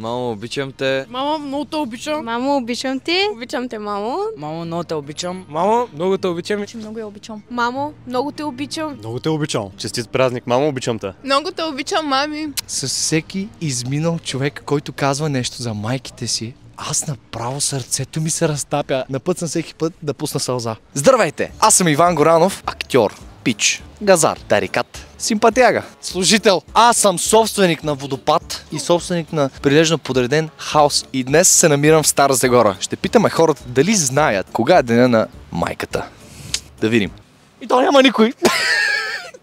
Мамо, обичам те. Мамо, много те обичам. Мамо, обичам те. Обичам те, мамо. Мамо, много те обичам. Мамо, много те обичам. Много я обичам. Мамо, много те обичам. Много те обичам. Честит празник, мамо, обичам те. Много те обичам, мами. С всеки изминал човек, който казва нещо за майките си, аз направо сърцето ми се разтапя. На път съм всеки път да пусна сълза. Здравейте! Аз съм Иван Горанов, актьор, пич, газар, тарикат, симпатяга, служител. Аз съм собственик на водопад и собственик на прилежно подреден хаус. И днес се намирам в Стара Загора. Ще питаме хората дали знаят кога е деня на майката. Да видим. И то няма никой.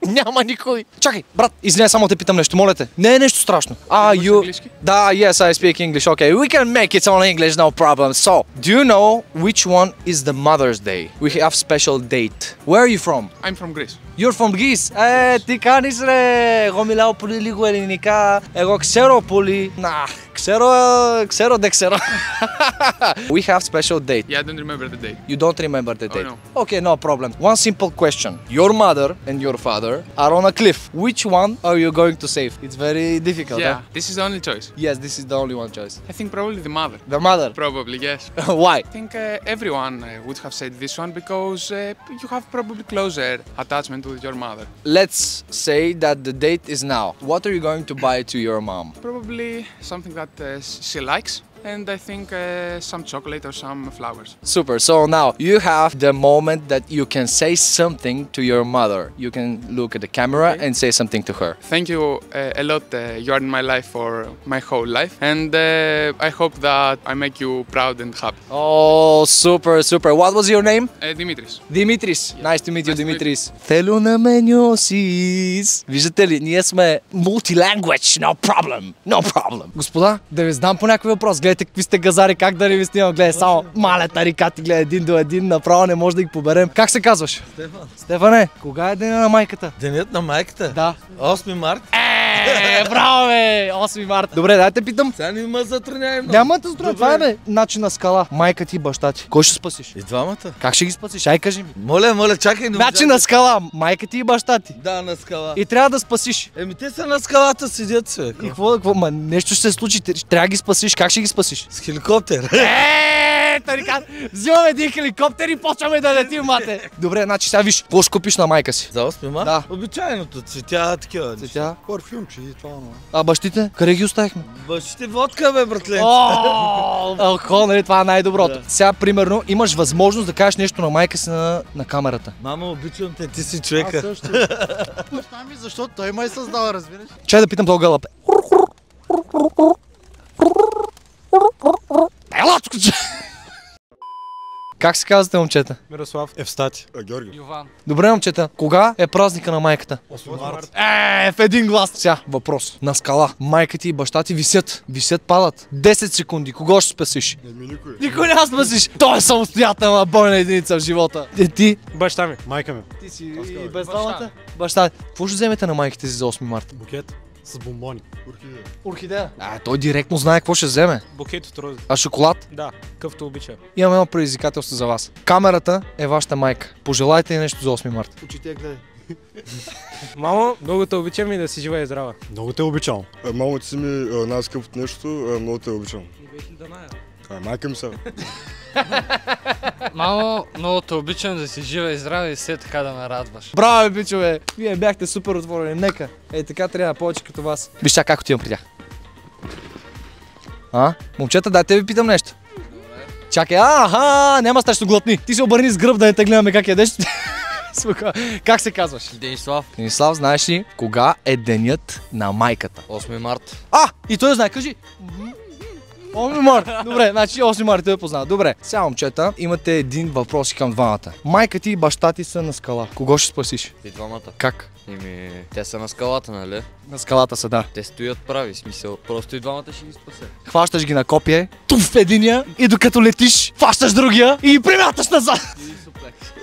Няма никой. Чакай, брат, извиняй, само те питам нещо, моля те. Не е нещо страшно. Да, yes, I speak English. Okay, we can make it on English, no problem. So, do you know which one is the Mother's Day? We have special date. Where are you from? I'm from Greece. You're from Greece. Τι κάνεις ρε? Εγώ μιλάω πολύ λίγο ελληνικά. Εγώ ξέρω πολύ. Να, ξέρω, δεν ξέρω. We have special date. Yeah, I don't remember the date. You don't remember the date? no. Okay, no problem. One simple question. Your mother and your father are on a cliff. Which one are you going to save? It's very difficult. Yeah, Huh? this is the only choice. Yes, this is the only one choice. I think probably the mother. The mother. Probably, yes. Why? I think everyone would have said this one because you have probably closer attachment with your mother. Let's say that the date is now. What are you going to buy to your mom? Probably something that she likes. And I think some chocolate or some flowers. Super. So now you have the moment that you can say something to your mother. You can look at the camera and say something to her. Thank you a lot. You are in my life for my whole life. And I hope that I make you proud and happy. Oh, super, super. What was your name? Dimitris. Dimitris. Nice to meet you, Nice to meet Dimitris. Θέλω να με νιώσεις. Виждате ли, ние сме multi-language. No problem. No problem. Господа, да ви задам по някой въпрос. Гледайте какви сте газари, как да не ви снимам. Гледай, само маля тарикати, гледай един до един, направо не може да ги поберем. Как се казваш? Стефан. Стефане, кога е деня на майката? Денят на майката? Да. 8 март. Браво бе! 8 марта. Добре, дайте питам. Сега не ме затрудняй много. Няма да затрудня. Това е бе. Начин на скала. Майка ти и баща ти. Кой ще спасиш? И двамата? Как ще ги спасиш? Ай, кажи ми. Моля, чакай. Начин на скала. Майка ти и баща ти. Да, на скала. И трябва да спасиш. Еми те са на скалата, седят се. И какво? Ма нещо ще се случи. Трябва да ги спасиш. Как ще ги спасиш? С хеликоптер. Тарикат, взимаме един хеликоптер и почваме да летим, мате. Добре, значи сега виж, какво ще купиш на майка си? За 8 март? Да. Обичайното, цветя, такива. Цветя. Парфюмче и това, но. А бащите? Къде ги оставихме? Бащите водка, бе, братленце. Алкохол, нали? Това е най-доброто. Сега, примерно, имаш възможност да кажеш нещо на майка си на камерата. Мамо, обичам те, ти си човека. Аз също. Баща ми, защото той ме е създал, разбираш? Чай да питам този гълъб. Ела тук! Как се казвате, момчета? Мирослав. Евстати. Георги. Йован. Добре, момчета. Кога е празника на майката? 8 март. В един глас. Сега, въпрос. На скала. Майка ти и баща ти висят. Висят, падат. 10 секунди. Кого ще спасиш? Никой. Никой няма спасиш. Той е самостоятелна бойна единица в живота. Ти? Баща ми. Майка ми. Ти си и без двамата? Баща. Какво ще вземете на майките си за 8 марта? Букет с бомбони. Орхидея. Орхидея. Той директно знае какво ще вземе. Букет от рози. А шоколад? Да, къвто обича. Имам едно предизвикателство за вас. Камерата е вашата майка. Пожелайте й нещо за 8 марта. Очите гледай. Мамо, много те обичам и да си жива и здрава. Много те обичам. Мамо, ти си ми най-скъпото нещо, много те обичам. Майка ми са. Мамо, много те обичам да си жива и здрава и все така да ме радваш. Браво, бичове! Вие бяхте супер отворени. Нека. Така трябва повече като вас. Виж сега как отивам при тях. Момчета, дайте ви питам нещо. Чакай, няма страшно глътни. Ти се обърни с гръб да не те гледаме как ядеш. Как се казваш? Денислав. Денислав, знаеш ли кога е денят на майката? 8 март. И той знае, кажи. 8 марта. Добре, значи 8 марта той е познава. Добре, сега, момчета, имате един въпрос към двамата. Майка ти и баща ти са на скала. Кого ще спасиш? И двамата. Как? Те са на скалата, нали? На скалата са, да. Те стоят прави, смисъл. Просто и двамата ще ги спасе. Хващаш ги на копие, туф единия и докато летиш, хващаш другия и ги примяташ назад.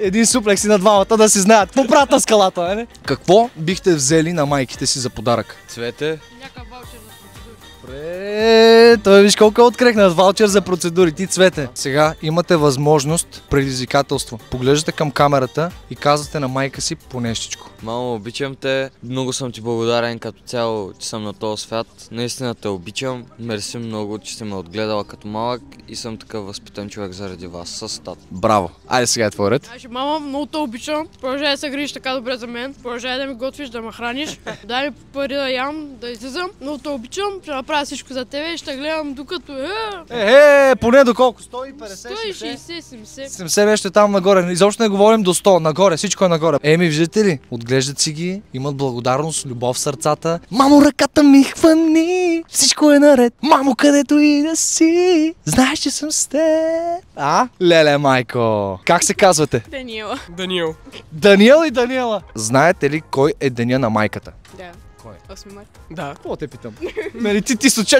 Един суплекс и на двамата да си знаят. Какво правят на скалата, не? Какво бихте взели на майките си за подарък? Цвете. Някакъв ваучер за процедури. Добре, той виж колко е открехнат. Ваучер за процедури. Ти, Цвете. Сега имате възможност, предизвикателство. Поглеждате към камерата и казвате на майка си по нещичко. Мамо, обичам те. Много съм ти благодарен като цяло, че съм на този свят. Наистина те обичам. Мерси много, че си ме отгледала като малък и съм такъв възпитан човек заради вас. С тат. Браво. Айде сега е твой ред. Значи, мама, много те обичам. Продължай да се грижиш така добре за мен. Продължай да ми готвиш, да ме храниш. Дай ми пари да ям, да излизам. Много те обичам. Ще направя всичко за тебе и ще гледам докато Поне до колко? 150, 160, 70. 70 беше там нагоре. Изобщо не говорим до 100. Нагоре, всичко е нагоре. Виждате ли? Отглеждат си ги, имат благодарност, любов в сърцата. Мамо, ръката ми хвани, всичко е наред. Мамо, където и да си, знаеш, че съм с теб. Леле, майко. Как се казвате? Даниела. Даниил. Даниел и Даниела. Знаете ли кой е деня на майката? Да. Кой? 8 марта. Да. Какво те питам? Нали ти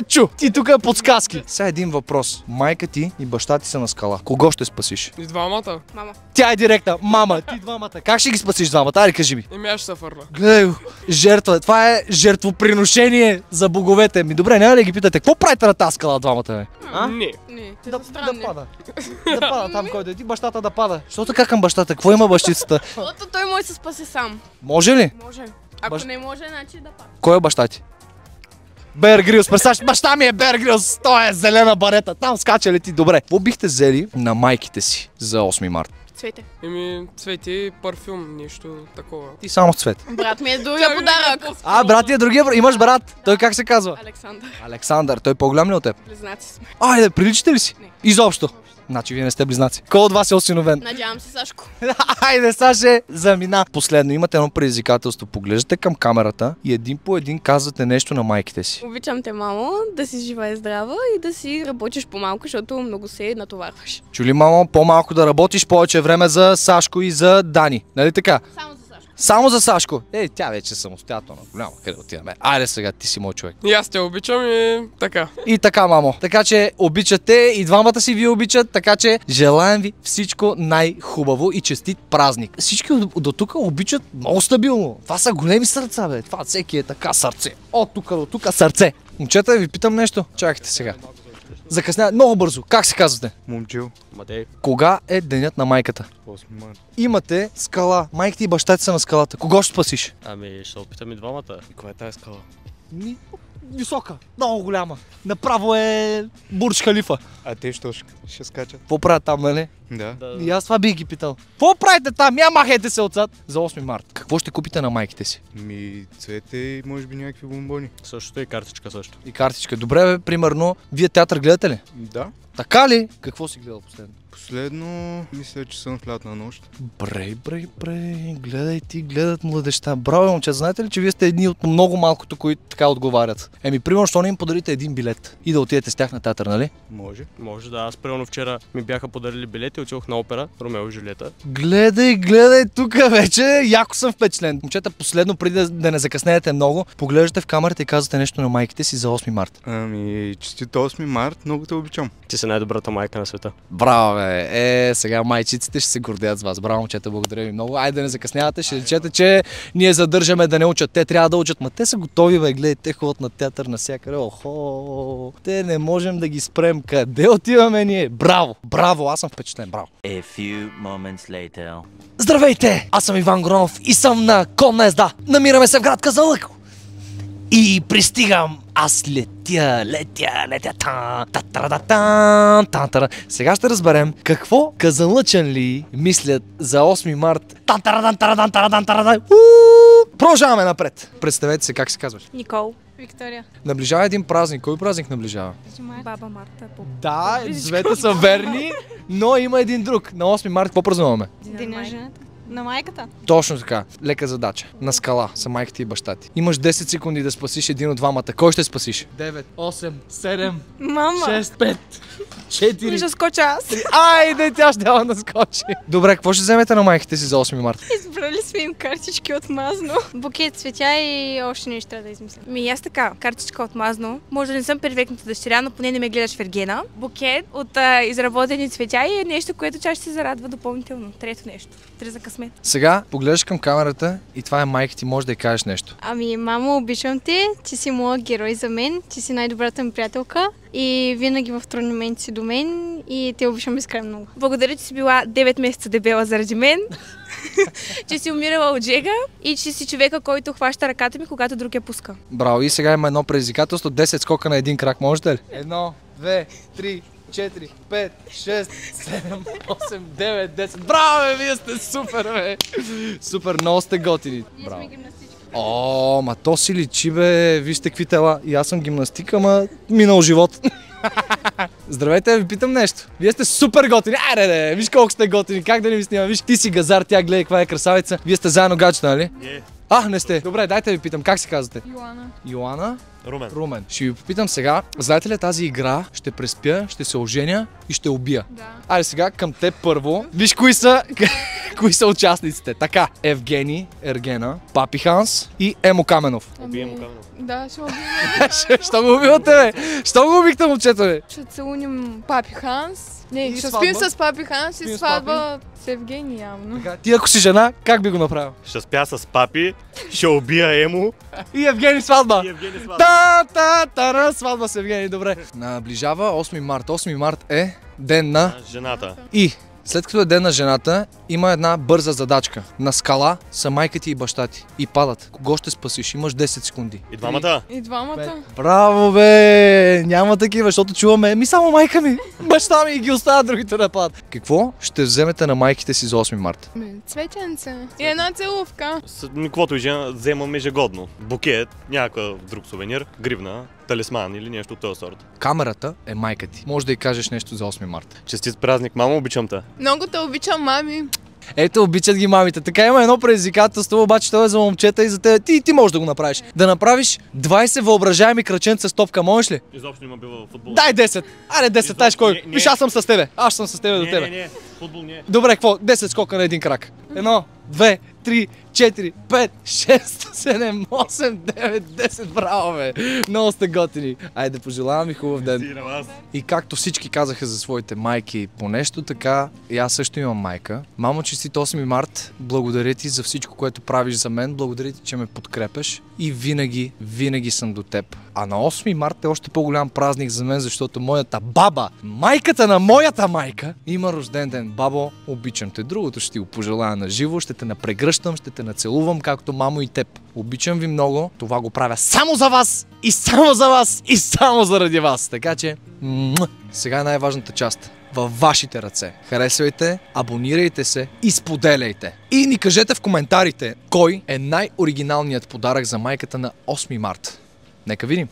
чу. Ти тук е подсказки. Сега един въпрос. Майка ти и баща ти са на скала. Кого ще спасиш? И двамата. Мама. Тя е директна. Мама, ти двамата. Как ще ги спасиш двамата? Айде, кажи ми. Аз ще се фърля. Гледай го. Жертва. Това е жертвоприношение за боговете. Добре, няма ли ги питате? Какво правите на тази скала двамата, бе? Не. Не, те Да са странни. пада. Да пада там, който е. Ти бащата да пада. Що така към бащата? Какво има бащицата? Защото той може да се спаси сам. Може ли? Може. Ако не може, значи да пада. Кой е баща ти? Бер Грилс, представяш, баща ми е Бер Грилс, той е зелена барета, там скача ли ти? Добре, какво бихте взели на майките си за 8 марта? Цвете. Цвети, парфюм, нещо такова. Ти само с цвет. Брат ми е другия подарък. Брат ти е другия, имаш брат, той как се казва? Александър. Александър, той по-голям ли от теб? Близнаци сме. Айде, приличате ли си? Не. Изобщо. Значи вие не сте близнаци. Кой от вас е осиновен? Надявам се, Сашко. Айде, Саше, замина. Последно, имате едно предизвикателство. Поглеждате към камерата и един по един казвате нещо на майките си. Обичам те, мамо, да си жива и здрава и да си работиш по-малко, защото много се натоварваш. Чули, мамо, по-малко да работиш, повече време за Сашко и за Дани. Нали така? Само за Сашко. Само за Сашко. Тя вече е самостоятелна. Голяма, къде отиваме? Айде сега, ти си мой човек. И аз те обичам и така. И така, мамо. Така че обичате и двамата си ви обичат, така че желаем ви всичко най-хубаво и честит празник. Всички до тук обичат много стабилно. Това са големи сърца, бе. Това всеки е така сърце. От тук до тук сърце. Момчета, ви питам нещо. Чакайте сега. Закъсня много бързо. Как се казвате? Момчил. Матей. Кога е денят на майката? 8 марта. Имате скала. Майките и баща ти са на скалата. Кого ще спасиш? Ще опитам и двамата. И коя е тази скала? Висока. Много голяма. Направо е Бурдж Халифа. А те ще скачат? Какво правят там, нали? Да. И аз това бих ги питал. Какво правите там? Махайте се отзад. За 8 марта. Какво ще купите на майките си? Цвете и може би някакви бомбони. Същото и картичка също. И картичка. Добре, бе, примерно, вие театър гледате ли? Да. Така ли? Какво си гледал последно? Последно, мисля, че съм в лятна нощ. Гледай ти, гледат младеща. Браво, момче, знаете ли, че вие сте едни от много малкото, които така отговарят? Примерно, що не им подарите един билет и да отидете с тях на театър, нали? Може да. Аз примерно вчера ми бяха подарили билети и отидох на опера Ромео и Жулиета. Гледай тук вече. Яко съм впечатлен. Момчета, последно, преди да не закъснеете много, поглеждате в камерата и казвате нещо на майките си за 8 марта. Честит 8 март, много те обичам. Ти си най-добрата майка на света. Браво, бе. Сега майчиците ще се гордеят с вас. Браво, момчета, благодаря ви много. Айде да не закъснявате, ще речете, че ние задържаме да не учат. Те трябва да учат, те са готови, бе. Гледай, те ходят на театър навсякъде. Охо, те не можем да ги спрем. Къде отиваме ние? Браво, аз съм впечатлен, браво. A few moments later. Здравейте! Аз съм Иван Горанов и съм на конна езда. Намираме се в град Казанлък. И пристигам. Аз летя. Сега ще разберем какво казанлъчанли мислят за 8 март. Продължаваме напред. Представете се как се казваш. Никол. Виктория. Наближава един празник. Кой празник наближава? Баба Марта. Да, двете са верни, но има един друг. На 8 март какво празнуваме? Деня на жената. На майката. Точно така. Лека задача. На скала са майките и баща ти. Имаш 10 секунди да спасиш един от двамата. Кой ще спасиш? 9, 8, 7, Мама. 6, 5, 4. Ще скоча аз. Айде, тя ще да скочи. Добре, какво ще вземете на майките си за 8 марта? Избрали сме им картички от Мазно. Букет цветя и още нещо трябва да измисля. Ми аз така, картичка от Мазно. Може да не съм перфектната дъщеря, но поне не ме гледаш в Ергена. Букет от изработени цветя и нещо, което тя ще се зарадва допълнително. Трето нещо. Три за късмет. Сега погледаш към камерата и това е майка ти, може да й кажеш нещо. Ами, мамо, обичам те, ти си моят герой за мен, ти си най-добрата ми приятелка и винаги в трудни моменти си до мен и те обичам безкрайно много. Благодаря, че си била 9 месеца дебела заради мен, че си умирала от жега и че си човека, който хваща ръката ми, когато друг я пуска. Браво, и сега има едно предизвикателство, 10 скока на един крак, можете ли? 1, 2, 3, 4, 5, 6, 7, 8, 9, 10. Браво, бе, вие сте супер, бе! Супер, много сте готини. Браво. О, ма то си личи, бе, вижте какви тела. И аз съм гимнастик, ама минал живот. Здравейте, ви питам нещо. Вие сте супер готини. Айде, виж колко сте готини, как да не ви снимам. Виж, ти си газар, тя гледай каква е красавица. Вие сте заедно гаджета, нали? Не. Не сте. Добре, дайте ви питам, как се казвате? Йоана. Йоана? Румен. Ще ви попитам сега, знаете ли тази игра? Ще преспя, ще се оженя и ще убия. Да. Айде сега към теб първо. Виж кои са участниците. Така, Евгений, Ергена, Папи Ханс и Емо Каменов. Убием Каменов. Да, ще убием. Що го убивате, бе? Що го убихте, момчето, бе? Ще целуним Папи Ханс. Не, И ще сватба. спим с Папи Ханс Спим и с сватба с Евгений явно. Така, ти ако си жена, как би го направил? Ще спя с папи, ще убия Емо. И Евгений сватба. И Евгений сватба. Сватба с Евгений, добре. Наближава 8 март. 8 март е ден на... Жената. И след като е ден на жената, има една бърза задачка. На скала са майка ти и баща ти. И падат. Кого ще спасиш? Имаш 10 секунди. И двамата. И двамата. Браво, бе! Няма такива, защото чуваме само майка ми, баща ми и ги оставят другите да падат. Какво ще вземете на майките си за 8 марта? Цветенце. И една целувка. Каквото и жена вземам ежегодно. Букет, някакъв друг сувенир, гривна, талисман или нещо от този сорт. Камерата е майка ти. Може да й кажеш нещо за 8 марта. Честит празник, мамо, обичам те. Много те обичам, мами. Ето, обичат ги мамите. Така има едно предизвикателство, обаче това е за момчета и за теб. Ти можеш да го направиш. Да направиш 20 въображаеми краченца с топка, можеш ли? Изобщо не ма бива в футбол. Дай 10! Айде 10, знаеш кой? Не. Виж, аз съм с тебе. Аз съм с тебе до тебе. Не, футбол не. Добре, какво? 10 скока на един крак. 1, 2, 3, 4, 5, 6, 7, 8, 9, 10. Браво, бе! Много сте готини. Айде, пожелавам ви хубав ден. И както всички казаха за своите майки по нещо, така и аз също имам майка. Мамо, честит 8 март. Благодаря ти за всичко, което правиш за мен. Благодаря ти, че ме подкрепяш. И винаги съм до теб. А на 8 март е още по-голям празник за мен, защото моята баба, майката на моята майка, има рожден ден. Бабо, обичам те. Другото ще ти го пожелая на живо, ще те напрегръщам, ще те нацелувам, както мамо и теб. Обичам ви много. Това го правя само за вас и само за вас и само заради вас. Така че, сега е най-важната част. Във вашите ръце. Харесвайте, абонирайте се и споделяйте. И ни кажете в коментарите кой е най-оригиналният подарък за майката на 8 март. Нека видим.